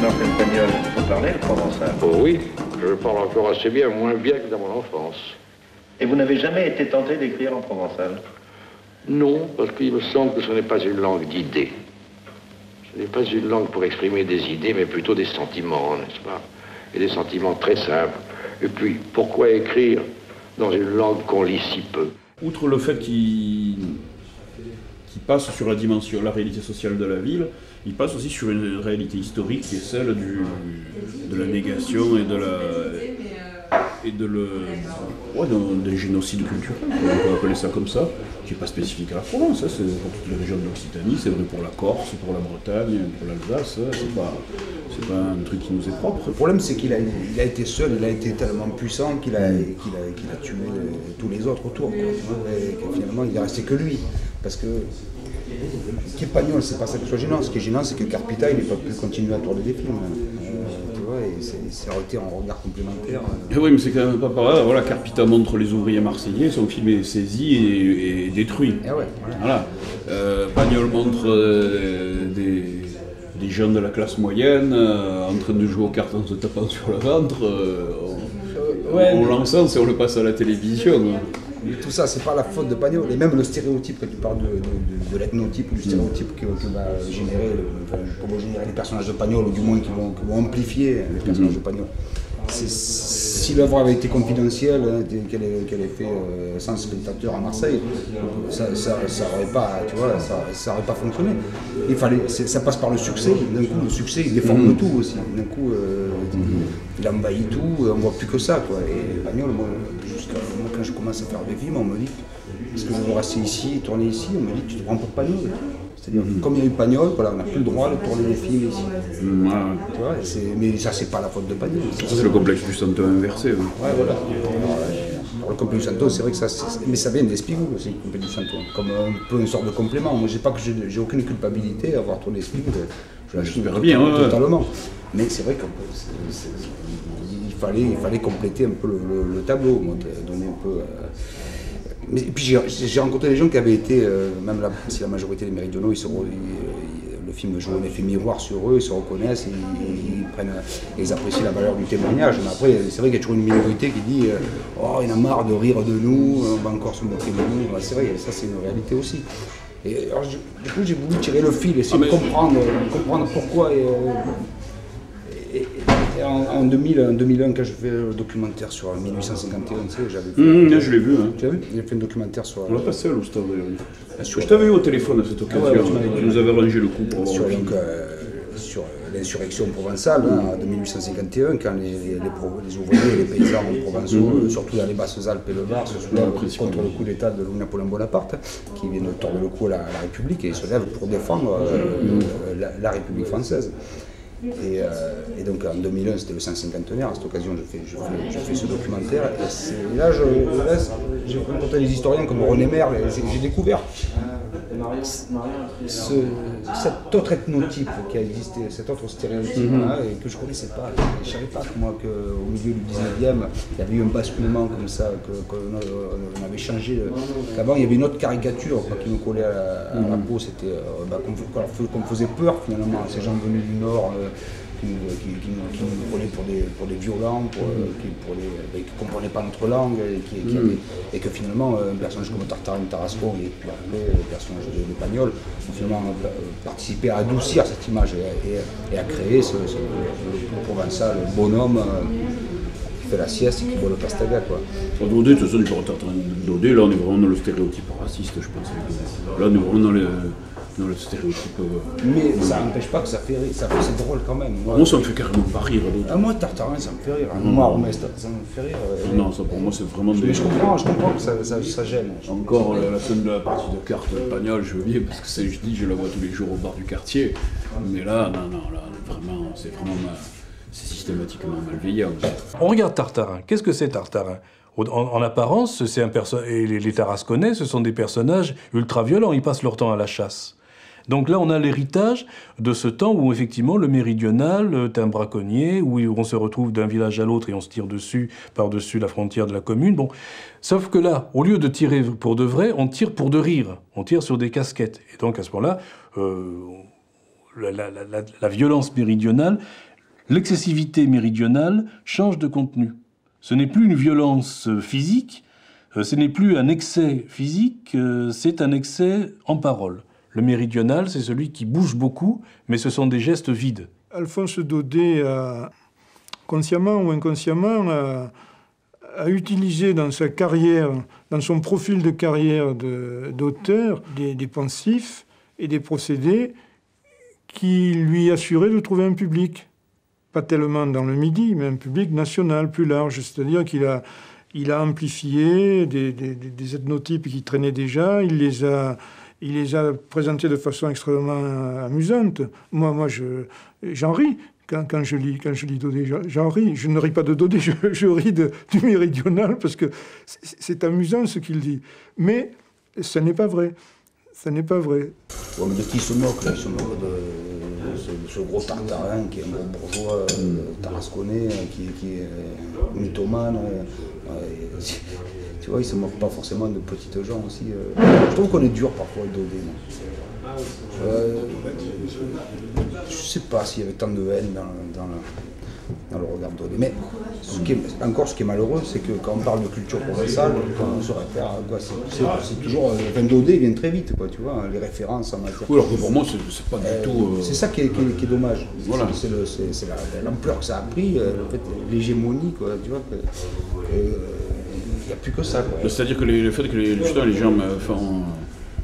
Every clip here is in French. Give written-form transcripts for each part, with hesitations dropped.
oncle espagnol, vous parlez le provençal? Oh oui, je parle encore assez bien, moins bien que dans mon enfance. Et vous n'avez jamais été tenté d'écrire en provençal? Non, parce qu'il me semble que ce n'est pas une langue d'idées. Ce n'est pas une langue pour exprimer des idées, mais plutôt des sentiments, n'est-ce pas? Et des sentiments très simples. Et puis, pourquoi écrire dans une langue qu'on lit si peu? Outre le fait qu'il passe sur la dimension, la réalité sociale de la ville, il passe aussi sur une réalité historique qui est celle de la négation et des génocides culturels, on peut appeler ça comme ça, qui n'est pas spécifique à la Provence, hein, c'est pour toutes les régions de l'Occitanie, c'est vrai pour la Corse, pour la Bretagne, pour l'Alsace, c'est pas un truc qui nous est propre. Le problème c'est qu'il a été seul, il a été tellement puissant qu'il a tué tous les autres autour, quoi, et que finalement il est resté que lui, parce que Pagnol, c'est pas ça qui soit gênant, ce qui est gênant c'est que Carpita il n'est pas pu continuer à tourner des films. Et ça aurait été un regard complémentaire. Et oui, mais c'est quand même pas pareil. Voilà, Carpita montre les ouvriers marseillais, son film est saisi et détruit. Ah ouais, voilà. Pagnol montre des jeunes de la classe moyenne en train de jouer aux cartes en se tapant sur le ventre. On l'encense et on le passe à la télévision. Mais tout ça, c'est pas la faute de Pagnol. Et même le stéréotype, quand tu parles de l'ethnotype ou du stéréotype que va générer, les personnages de Pagnol, ou du moins qui vont amplifier les personnages de Pagnol. Si l'œuvre avait été confidentielle, qu'elle ait fait sans spectateur à Marseille, ça aurait pas, tu vois, ça aurait pas fonctionné. Ça passe par le succès. D'un coup, le succès, il déforme tout aussi. D'un coup, il envahit tout, on voit plus que ça, quoi. Et Pagnol, moi, quand je commence à faire des films, on me dit est-ce que je veux rester ici, tourner ici? On me dit tu te prends pour Pagnol. C'est-à-dire comme il y a eu Pagnol, voilà, on n'a plus le droit de tourner des films ici. Tu vois, mais ça, c'est pas la faute de Pagnol. Ça, c'est le complexe du Santo inversé. Hein. Ouais, voilà. Alors, le complexe du Santo, c'est vrai que ça, mais ça vient d'Espigou aussi, le complexe du Santo, comme un peu une sorte de complément. Moi, j'ai aucune culpabilité à avoir tourné Espigou. Je l'assume totalement. Mais c'est vrai qu'il fallait compléter un peu le tableau, donner un peu. Mais puis j'ai rencontré des gens qui avaient été, même si la majorité des méridionaux, le film joue un effet miroir sur eux, ils se reconnaissent, ils apprécient la valeur du témoignage. Mais après, c'est vrai qu'il y a toujours une minorité qui dit oh, il en a marre de rire de nous, on va encore se moquer de nous. C'est vrai, ça c'est une réalité aussi. Et alors, du coup, j'ai voulu tirer le fil, essayer de comprendre pourquoi. En 2001, quand je fais le documentaire sur 1851, tu sais, j'avais fait. Je l'ai vu. Hein. Tu as vu? J'ai fait un documentaire sur. On l'a passé à l'Oustave d'ailleurs. Je t'avais eu au téléphone à cette occasion. Tu nous avais rangé le coup pour voir. Sur l'insurrection provençale de 1851, quand les ouvriers et les paysans provençaux, surtout dans les Basses-Alpes et le Var, se soulèvent contre le coup d'État de Louis-Napoléon Bonaparte, qui vient de tordre le cou à la République, et ils se lèvent pour défendre la République française. Et donc en 2001, c'était le 150e, à cette occasion, je fais ce documentaire. Et là, j'ai rencontré des historiens comme René Merle, et j'ai découvert cet autre ethnotype qui a existé, cet autre stéréotype et que je ne connaissais pas. Je ne savais pas qu'au milieu du 19e, il y avait eu un basculement comme ça, qu'on avait changé. Qu'avant, il y avait une autre caricature qui nous collait à la peau, c'était qu'on faisait peur finalement à ces gens venus du Nord. Qui nous prenaient pour des violents, qui ne comprenaient pas notre langue, et que finalement, un personnage comme Tartarin Tarascon et puis après, le personnage de Pagnol ont finalement participé à adoucir cette image et à créer le provençal, le bonhomme qui fait la sieste et qui boit le pastaga, quoi. Daudet, de toute façon, Tartarin Daudet, là on est vraiment dans le stéréotype raciste, je pense. Là on est vraiment dans le stéréotype. Mais ça n'empêche pas que ça fait rire, c'est drôle quand même. Moi ça me fait carrément pas rire. Moi Tartarin ça me fait rire, moi Armest ça me fait rire. Non, ça pour moi c'est vraiment des. Mais je comprends que ça gêne. Encore la scène de la partie de cartes de Pagnol, je veux bien parce que je la vois tous les jours au bar du quartier. Mais là, non, là vraiment, c'est systématiquement malveillant. On regarde Tartarin. Qu'est-ce que c'est Tartarin ? En apparence, c'est et les Tarasconnais, ce sont des personnages ultra-violents, ils passent leur temps à la chasse. Donc là, on a l'héritage de ce temps où, effectivement, le méridional est un braconnier, où on se retrouve d'un village à l'autre et on se tire dessus, par-dessus la frontière de la commune. Bon. Sauf que là, au lieu de tirer pour de vrai, on tire pour de rire. On tire sur des casquettes. Et donc, à ce moment-là, la violence méridionale, L'excessivité méridionale change de contenu. Ce n'est plus une violence physique, ce n'est plus un excès physique, c'est un excès en parole. Le méridional, c'est celui qui bouge beaucoup, mais ce sont des gestes vides. Alphonse Daudet a, consciemment ou inconsciemment, a utilisé dans sa carrière, dans son profil de carrière d'auteur, des pensifs et des procédés qui lui assuraient de trouver un public. Pas tellement dans le Midi, mais un public national plus large. C'est-à-dire qu'il a amplifié des ethnotypes qui traînaient déjà, il les a présentés de façon extrêmement amusante. Moi j'en ris. Quand je lis Daudet, j'en ris. Je ne ris pas de Daudet, je ris du méridional parce que c'est amusant ce qu'il dit. Mais ce n'est pas vrai. Ça n'est pas vrai. Ouais, mais de qui se moque, là, il se moque de ce gros tartarin qui est un gros bourgeois tarasconnais, qui est mythomane. Tu vois, il se moque pas forcément de petites gens aussi. Je trouve qu'on est dur parfois avec Daudet. Je sais pas s'il y avait tant de haine dans le regard de Daudet. Mais ce qui est malheureux, c'est que quand on parle de culture provençale, quand on se réfère à quoi, c'est toujours. Daudet vient très vite, quoi, tu vois, les références en matière. Oui, alors que pour moi, c'est pas du tout. C'est ça qui est dommage. Voilà. C'est l'ampleur que ça a pris, le fait, l'hégémonie, quoi, tu vois. Il n'y a plus que ça, quoi. C'est-à-dire que le fait que les gens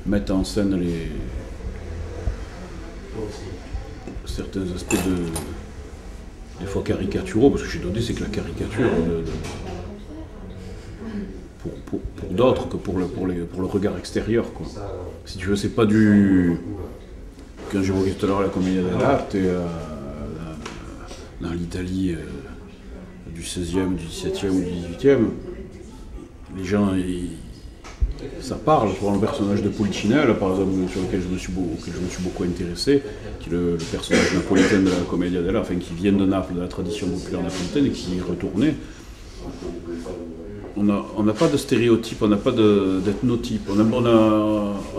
mettent en scène certains aspects des fois caricaturaux, parce que chez Daudet c'est que la caricature pour d'autres que pour le regard extérieur, quoi. Si tu veux, c'est pas du... Quand j'évoquais tout à l'heure la commedia dell'arte, dans l'Italie du 16e, du 17e ou du 18e, les gens, ça parle. Pour le personnage de Pulcinella, par exemple, sur lequel je me suis beaucoup intéressé, qui est le personnage napolitain de la commedia dell'arte, enfin qui vient de Naples, de la tradition populaire napolitaine, et qui y retournait. On n'a pas de stéréotype, on n'a pas d'ethnotype, on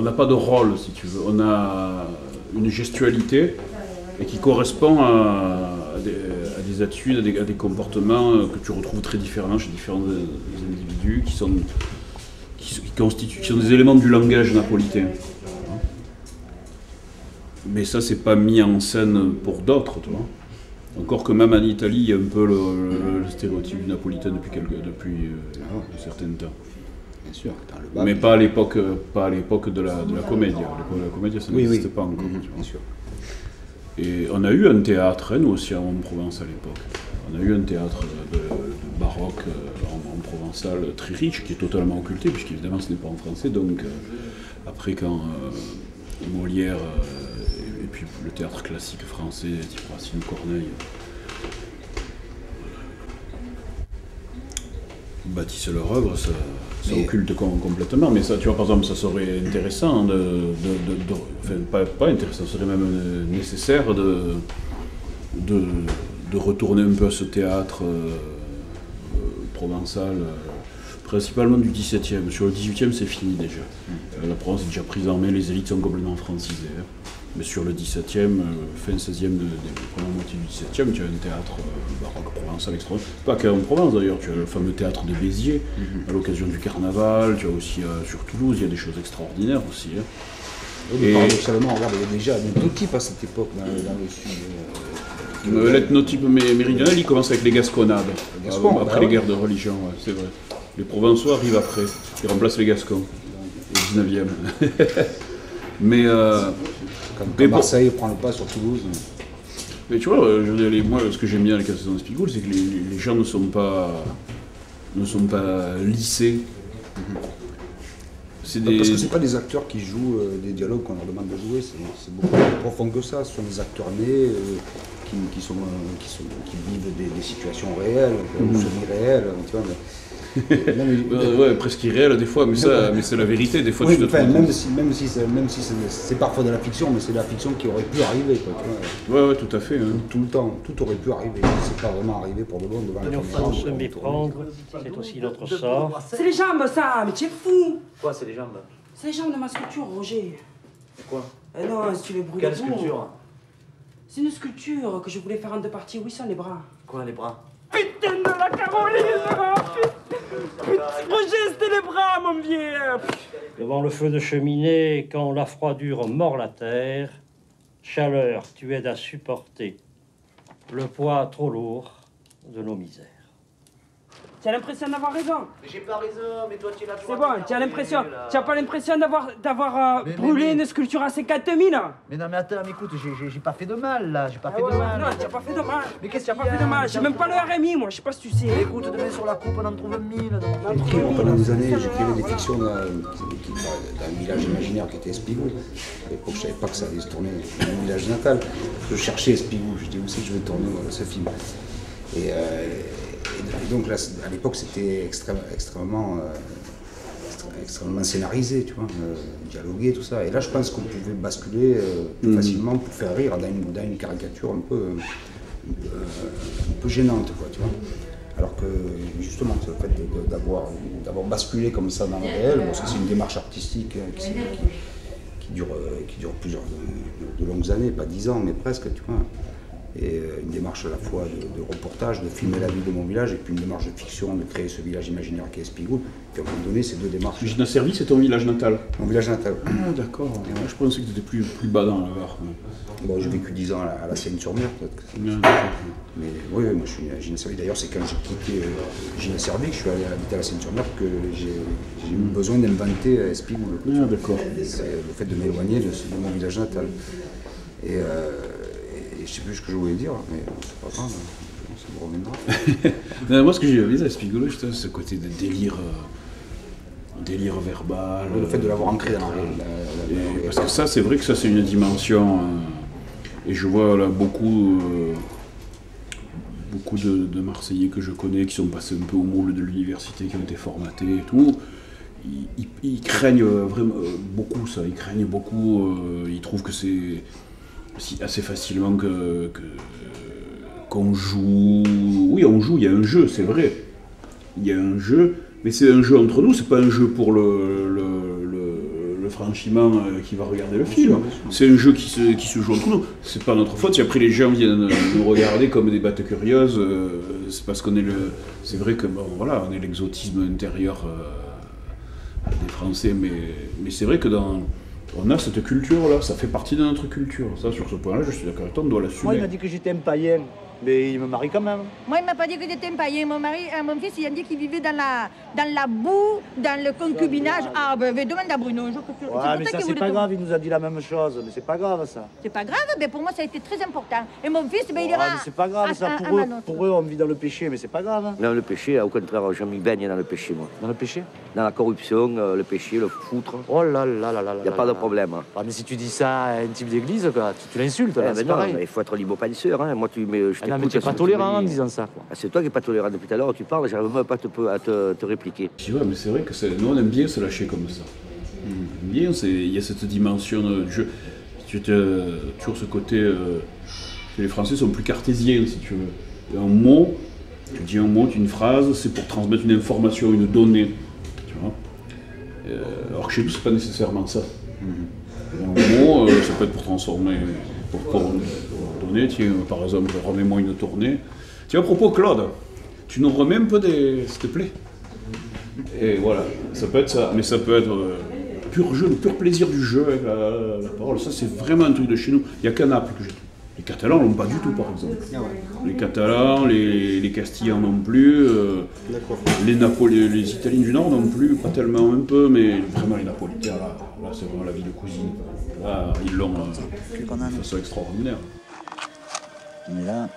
n'a pas de rôle, si tu veux. On a une gestualité et qui correspond à des attitudes, à des comportements que tu retrouves très différents chez différents individus qui sont des éléments du langage napolitain. Mais ça, c'est pas mis en scène pour d'autres, tu vois. Encore que même en Italie, il y a un peu le stéréotype du napolitain depuis un certain temps. Bien sûr, mais pas à l'époque de la comédia. La comédia, ça n'existait pas encore. Tu vois. Bien sûr. Et on a eu un théâtre, nous aussi, en Provence à l'époque. On a eu un théâtre de baroque en provençal très riche, qui est totalement occulté, puisqu'évidemment ce n'est pas en français. Donc, après, quand Molière et puis le théâtre classique français, type Racine, Corneille, bâtissent leur œuvre, ça occulte complètement. Mais ça, tu vois, par exemple, ça serait intéressant, pas intéressant, ça serait même nécessaire de retourner un peu à ce théâtre provençal, principalement du XVIIe. Sur le XVIIIe, c'est fini déjà. La Provence est déjà prise en main, les élites sont complètement francisées. Mais sur le XVIIe, fin XVIe, première moitié du XVIIe, tu as un théâtre baroque provençal extraordinaire. Pas qu'en Provence d'ailleurs, tu as le fameux théâtre de Béziers, à l'occasion du carnaval, tu as aussi sur Toulouse, il y a des choses extraordinaires aussi. Et paradoxalement, regarde, il y a déjà un type à cette époque dans le sud. L'ethnotype méridional, il commence avec les Gasconnades, après les guerres de religion, ouais, c'est vrai. Les Provençaux arrivent après, ils remplacent les Gascons, au 19e. Mais quand Marseille prend le pas sur Toulouse. Mais tu vois, moi, ce que j'aime bien avec la saison d'Espigoule, c'est que les gens ne sont pas lissés. Parce que c'est pas des acteurs qui jouent des dialogues qu'on leur demande de jouer, c'est beaucoup plus profond que ça. Ce sont des acteurs nés qui vivent des situations réelles, semi-réelles, tu vois. Ouais, presque irréel des fois, mais c'est la vérité. Des fois, oui, même si c'est parfois de la fiction, mais c'est de la fiction qui aurait pu arriver, quoi, tu vois. Ouais, tout à fait. Hein. Tout le temps, tout aurait pu arriver. C'est pas vraiment arrivé pour de bon devant la caméra. Se méprendre, c'est aussi notre sort. C'est les jambes, ça, mais tu es fou. Quoi, c'est les jambes? C'est les jambes de ma sculpture, Roger. C'est quoi? Eh non, si tu les brûles. Quelle sculpture? C'est une sculpture que je voulais faire en 2 parties. Où sont les bras? Quoi, les bras? Putain de la Caroline! Putain, Roger, c'était les bras, mon vieux! Devant le feu de cheminée, quand la froidure mord la terre, chaleur, tu aides à supporter le poids trop lourd de nos misères. Tu as l'impression d'avoir raison. Mais j'ai pas raison, mais toi tu l'as. C'est bon, tu as l'impression. Tu n'as pas l'impression d'avoir brûlé une sculpture à 50 000? Mais non, mais attends, mais écoute, j'ai pas fait de mal là, j'ai pas fait de mal. Non, tu n'as pas fait de mal. Mais qu'est-ce que tu n'as pas fait de mal? J'ai même pas le RMI, moi, je sais pas si tu sais. Mais écoute, demain sur la coupe, on en trouve 1000. Pendant des années, j'écrivais des fictions d'un village imaginaire qui était Espigou. À l'époque, je savais pas que ça allait se tourner dans mon village natal. Je cherchais Espigou, je dis où c'est que je vais tourner ce film. Et donc là, à l'époque, c'était extrêmement scénarisé, tu vois, dialogué, tout ça. Et là, je pense qu'on pouvait basculer plus facilement pour faire rire dans une caricature un peu gênante, quoi, tu vois. Alors que, justement, le fait d'avoir basculé comme ça dans le réel, bon, ça c'est une démarche artistique qui dure plusieurs de longues années, pas 10 ans, mais presque, tu vois. Et une démarche à la fois de reportage, de filmer la vie de mon village, et puis une démarche de fiction, de créer ce village imaginaire qui est Espigou. Puis à un moment donné, ces deux démarches... Gina Servi, c'est ton village natal? Mon village natal. Ah, d'accord. Ouais, je pensais que tu étais plus bas dans le Var. Bon, j'ai vécu 10 ans à la Seine-sur-Mer, peut-être. Mais oui, moi je suis Gina Servi. D'ailleurs, c'est quand j'ai quitté Gina Servi, que je suis allé habiter à la Seine-sur-Mer, que j'ai eu besoin d'inventer Espigou. Ah, d'accord. C'est le fait de m'éloigner de mon village natal. Et je sais plus ce que je voulais dire, mais c'est pas grave, ça me reviendra. Moi, ce que j'ai vu à Espigou, c'est ce côté de délire verbal. Le fait de l'avoir ancré dans parce que ça, c'est vrai que ça, c'est une dimension. Et je vois là beaucoup de Marseillais que je connais qui sont passés un peu au moule de l'université, qui ont été formatés et tout. Ils craignent vraiment beaucoup ça. Ils craignent beaucoup. Ils trouvent que c'est assez facilement qu'on joue. Oui, on joue, il y a un jeu, c'est vrai. Il y a un jeu, mais c'est un jeu entre nous, c'est pas un jeu pour le franchiment qui va regarder le film. C'est un jeu qui se joue entre nous. C'est pas notre faute si après les gens viennent nous regarder comme des bêtes curieuses. C'est parce qu'on est c'est vrai que bon, voilà, on est l'exotisme intérieur des Français, mais c'est vrai que on a cette culture-là, ça fait partie de notre culture. Ça, sur ce point-là, je suis d'accord avec toi, on doit l'assumer. Moi, il m'a dit que j'étais un païen, mais il me marie quand même. Moi, il m'a pas dit que j'étais un païen. Mon fils, il a dit qu'il vivait dans la boue, dans le concubinage. Ah, ben, demande à Bruno un jour que tu... Ouais, mais ça, c'est pas grave, il nous a dit la même chose, mais c'est pas grave, ça. C'est pas grave, mais pour moi, ça a été très important. Et mon fils, ben, il ira... mais c'est pas grave, ça, pour eux, on vit dans le péché, mais c'est pas grave. Hein. Non, le péché, au contraire, je m'y baigne dans le péché, moi. Dans le péché? Dans la corruption, le péché, le foutre. Oh là là là là là. Il n'y a pas de problème. Hein. Ah, mais si tu dis ça à un type d'église, tu l'insultes, là, c'est pareil. Il faut être libre-penseur, hein. Moi, je t'écoute. Non, mais tu n'es pas tolérant en disant ça, quoi. Ah, c'est toi qui n'es pas tolérant depuis tout à l'heure, tu parles, j'arrive même pas à te répliquer. Tu vois, mais c'est vrai que nous, on aime bien se lâcher comme ça. On aime bien, il y a cette dimension de jeu. Tu as toujours ce côté que les Français sont plus cartésiens, si tu veux. Un mot, tu dis un mot, une phrase, c'est pour transmettre une information, une donnée. Tu vois. Alors que chez nous, c'est pas nécessairement ça. Un mot, ça peut être pour transformer, pour donner. Tiens, par exemple, remets-moi une tournée. Tiens, à propos, Claude, tu nous remets un peu s'il te plaît. Et voilà, ça peut être ça, mais ça peut être pur jeu, le pur plaisir du jeu avec la parole. Ça, c'est vraiment un truc de chez nous. Il n'y a qu'à Naples que j'ai. Les Catalans l'ont pas du tout, par exemple. Les Catalans, les Castillans non plus, les Italiens du Nord non plus, pas tellement un peu, mais vraiment les Napolitains, là c'est vraiment la vie de cousine. Là, ils l'ont de façon extraordinaire. Mais là,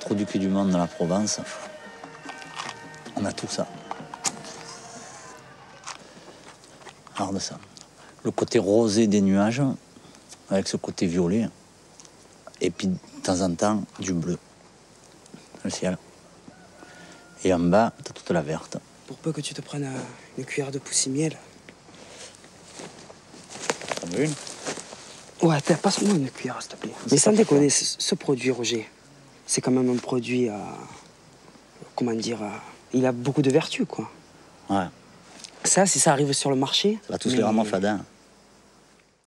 trop du cul du monde dans la Provence, on a tout ça. Regarde ça. Le côté rosé des nuages, avec ce côté violet, et puis de temps en temps, du bleu. Le ciel. Et en bas, t'as toute la verte. Pour peu que tu te prennes une cuillère de poussimiel. T'en veux une? Ouais, passe-moi une cuillère, s'il te plaît. Mais sans déconner, ce produit, Roger, c'est quand même un produit comment dire, il a beaucoup de vertus, quoi. Ouais. Ça, si ça arrive sur le marché... Ça va tous les rendre fadins.